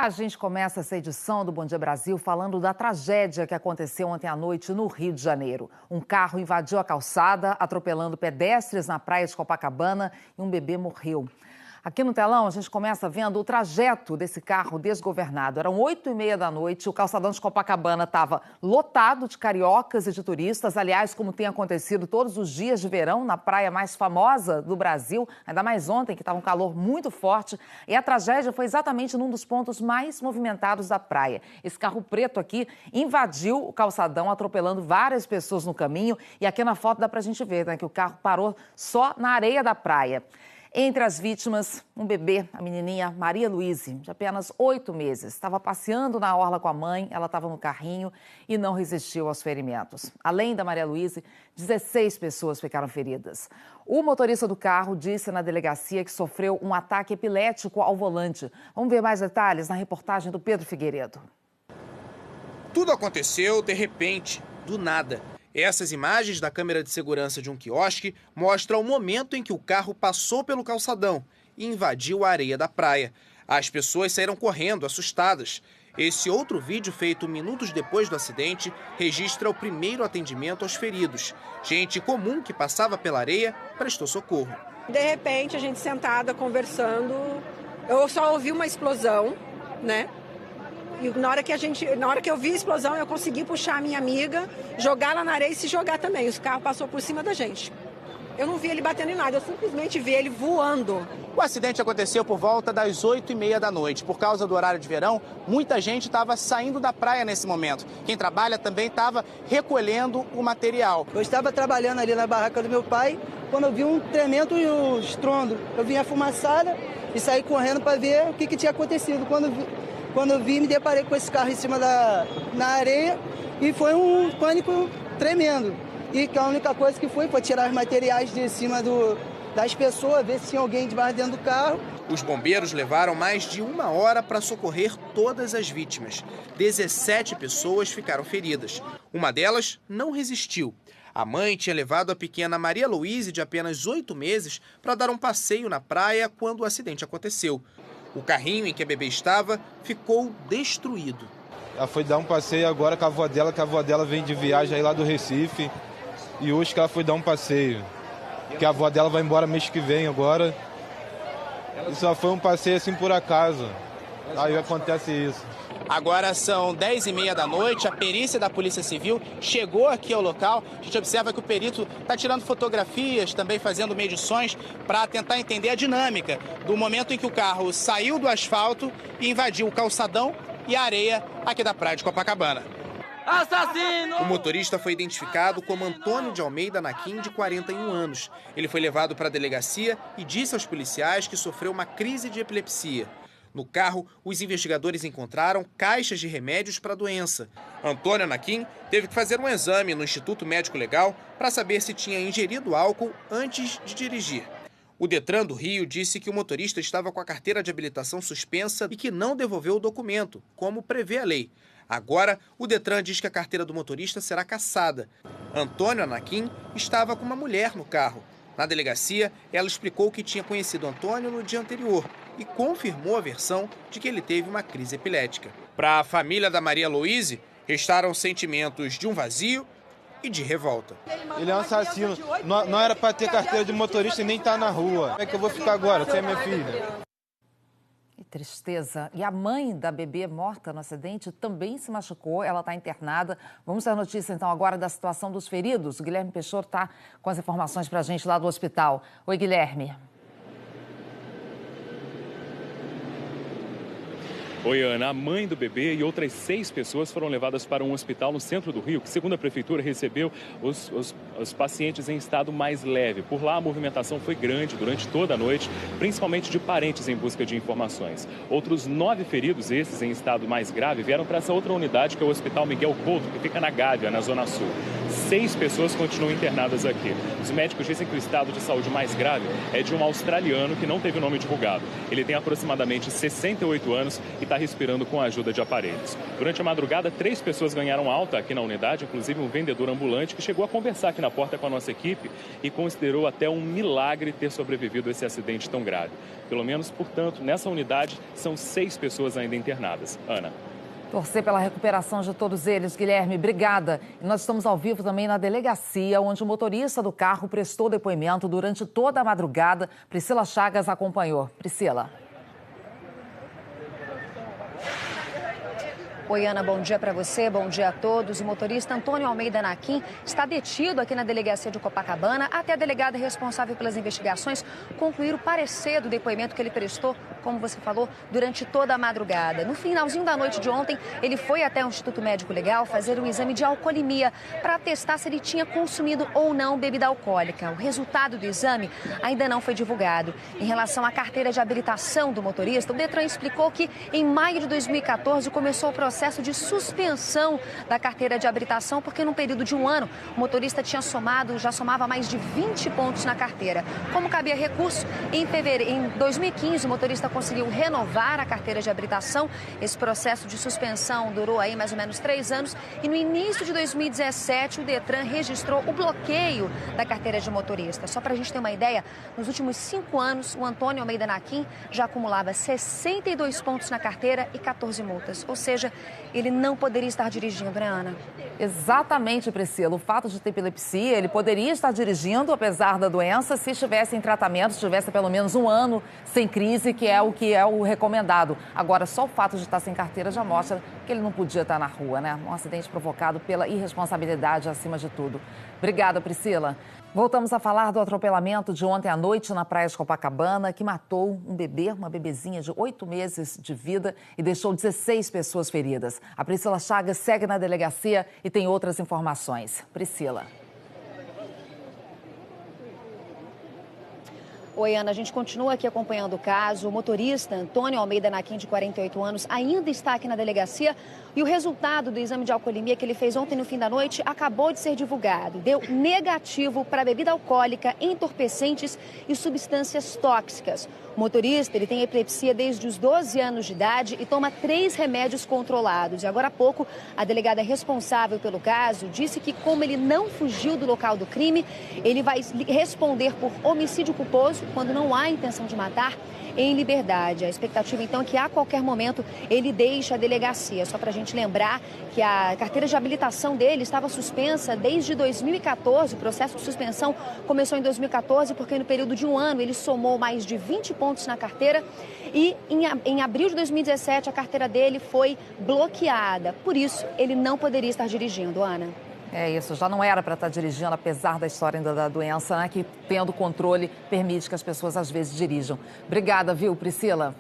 A gente começa essa edição do Bom Dia Brasil falando da tragédia que aconteceu ontem à noite no Rio de Janeiro. Um carro invadiu a calçada, atropelando pedestres na praia de Copacabana e um bebê morreu. Aqui no telão, a gente começa vendo o trajeto desse carro desgovernado. Eram 8h30 da noite, o calçadão de Copacabana estava lotado de cariocas e de turistas. Aliás, como tem acontecido todos os dias de verão na praia mais famosa do Brasil, ainda mais ontem, que estava um calor muito forte. E a tragédia foi exatamente num dos pontos mais movimentados da praia. Esse carro preto aqui invadiu o calçadão, atropelando várias pessoas no caminho. E aqui na foto dá pra gente ver, né, que o carro parou só na areia da praia. Entre as vítimas, um bebê, a menininha Maria Luíse, de apenas 8 meses. Estava passeando na orla com a mãe, ela estava no carrinho e não resistiu aos ferimentos. Além da Maria Luíse, 16 pessoas ficaram feridas. O motorista do carro disse na delegacia que sofreu um ataque epilético ao volante. Vamos ver mais detalhes na reportagem do Pedro Figueiredo. Tudo aconteceu de repente, do nada. Essas imagens da câmera de segurança de um quiosque mostram o momento em que o carro passou pelo calçadão e invadiu a areia da praia. As pessoas saíram correndo, assustadas. Esse outro vídeo, feito minutos depois do acidente, registra o primeiro atendimento aos feridos. Gente comum que passava pela areia prestou socorro. De repente, a gente sentada, conversando, eu só ouvi uma explosão, né? E na hora que eu vi a explosão, eu consegui puxar a minha amiga, jogar ela na areia e se jogar também. O carro passou por cima da gente. Eu não vi ele batendo em nada, eu simplesmente vi ele voando. O acidente aconteceu por volta das 8h30 da noite. Por causa do horário de verão, muita gente estava saindo da praia nesse momento. Quem trabalha também estava recolhendo o material. Eu estava trabalhando ali na barraca do meu pai, quando eu vi um tremendo estrondo. Eu vim a fumaçada e saí correndo para ver o que tinha acontecido. Quando eu vi, me deparei com esse carro em cima na areia e foi um pânico tremendo. E que a única coisa que foi tirar os materiais de cima das pessoas, ver se tinha alguém debaixo dentro do carro. Os bombeiros levaram mais de 1 hora para socorrer todas as vítimas. 17 pessoas ficaram feridas. Uma delas não resistiu. A mãe tinha levado a pequena Maria Luíse, de apenas 8 meses, para dar um passeio na praia quando o acidente aconteceu. O carrinho em que a bebê estava ficou destruído. Ela foi dar um passeio agora com a avó dela, que a avó dela vem de viagem aí lá do Recife. E hoje que ela foi dar um passeio. Que a avó dela vai embora mês que vem agora. E só foi um passeio assim por acaso. Aí acontece isso. Agora são 10h30 da noite, a perícia da Polícia Civil chegou aqui ao local. A gente observa que o perito está tirando fotografias, também fazendo medições para tentar entender a dinâmica do momento em que o carro saiu do asfalto e invadiu o calçadão e a areia aqui da praia de Copacabana. Assassino! O motorista foi identificado como Antônio de Almeida Naquim, de 41 anos. Ele foi levado para a delegacia e disse aos policiais que sofreu uma crise de epilepsia. No carro, os investigadores encontraram caixas de remédios para a doença. Antônio Naquim teve que fazer um exame no Instituto Médico Legal para saber se tinha ingerido álcool antes de dirigir. O Detran do Rio disse que o motorista estava com a carteira de habilitação suspensa e que não devolveu o documento, como prevê a lei. Agora, o Detran diz que a carteira do motorista será cassada. Antônio Naquim estava com uma mulher no carro. Na delegacia, ela explicou que tinha conhecido Antônio no dia anterior e confirmou a versão de que ele teve uma crise epilética. Para a família da Maria Luíse, restaram sentimentos de um vazio e de revolta. Ele é um assassino. Não era para ter carteira de motorista e nem estar na rua. Como é que eu vou ficar agora sem minha filha? Que tristeza. E a mãe da bebê morta no acidente também se machucou, ela está internada. Vamos à notícia, então, agora da situação dos feridos. O Guilherme Peixoto está com as informações para a gente lá do hospital. Oi, Guilherme. Oi, Ana. A mãe do bebê e outras 6 pessoas foram levadas para um hospital no centro do Rio, que, segundo a prefeitura, recebeu os pacientes em estado mais leve. Por lá, a movimentação foi grande durante toda a noite, principalmente de parentes em busca de informações. Outros 9 feridos, esses em estado mais grave, vieram para essa outra unidade, que é o Hospital Miguel Couto, que fica na Gávea, na Zona Sul. 6 pessoas continuam internadas aqui. Os médicos dizem que o estado de saúde mais grave é de um australiano que não teve o nome divulgado. Ele tem aproximadamente 68 anos e está respirando com a ajuda de aparelhos. Durante a madrugada, 3 pessoas ganharam alta aqui na unidade, inclusive um vendedor ambulante que chegou a conversar aqui na porta com a nossa equipe e considerou até um milagre ter sobrevivido a esse acidente tão grave. Pelo menos, portanto, nessa unidade são 6 pessoas ainda internadas. Ana. Torcer pela recuperação de todos eles, Guilherme. Obrigada. E nós estamos ao vivo também na delegacia, onde o motorista do carro prestou depoimento durante toda a madrugada. Priscila Chagas acompanhou. Priscila. Oi, Ana, bom dia para você, bom dia a todos. O motorista Antônio Almeida Naquim está detido aqui na delegacia de Copacabana até a delegada responsável pelas investigações concluir o parecer do depoimento que ele prestou, como você falou, durante toda a madrugada. No finalzinho da noite de ontem, ele foi até o Instituto Médico Legal fazer um exame de alcoolemia para testar se ele tinha consumido ou não bebida alcoólica. O resultado do exame ainda não foi divulgado. Em relação à carteira de habilitação do motorista, o Detran explicou que em maio de 2014 começou o processo de suspensão da carteira de habilitação, porque num período de um ano o motorista já somava mais de 20 pontos na carteira. Como cabia recurso, em 2015 o motorista conseguiu renovar a carteira de habilitação. Esse processo de suspensão durou aí mais ou menos 3 anos e no início de 2017 o Detran registrou o bloqueio da carteira de motorista. Só para a gente ter uma ideia, nos últimos 5 anos o Antônio Almeida Naquim já acumulava 62 pontos na carteira e 14 multas, ou seja, ele não poderia estar dirigindo, né, Ana? Exatamente, Priscila. O fato de ter epilepsia, ele poderia estar dirigindo, apesar da doença, se estivesse em tratamento, se tivesse pelo menos um ano sem crise, que é o recomendado. Agora, só o fato de estar sem carteira já mostra que ele não podia estar na rua, né? Um acidente provocado pela irresponsabilidade acima de tudo. Obrigada, Priscila. Voltamos a falar do atropelamento de ontem à noite na praia de Copacabana, que matou um bebê, uma bebezinha de 8 meses de vida e deixou 16 pessoas feridas. A Priscila Chagas segue na delegacia e tem outras informações. Priscila. Oi, Ana, a gente continua aqui acompanhando o caso. O motorista Antônio Almeida Naquim, de 48 anos, ainda está aqui na delegacia e o resultado do exame de alcoolemia que ele fez ontem no fim da noite acabou de ser divulgado. Deu negativo para bebida alcoólica, entorpecentes e substâncias tóxicas. O motorista, ele tem epilepsia desde os 12 anos de idade e toma 3 remédios controlados. E agora há pouco, a delegada responsável pelo caso disse que, como ele não fugiu do local do crime, ele vai responder por homicídio culposo, quando não há intenção de matar, em liberdade. A expectativa, então, é que a qualquer momento ele deixe a delegacia. Só para a gente lembrar que a carteira de habilitação dele estava suspensa desde 2014. O processo de suspensão começou em 2014 porque no período de um ano ele somou mais de 20 pontos na carteira e em abril de 2017 a carteira dele foi bloqueada. Por isso, ele não poderia estar dirigindo, Ana. É isso, já não era para estar dirigindo, apesar da história ainda da doença, né, que tendo controle permite que as pessoas às vezes dirijam. Obrigada, viu, Priscila?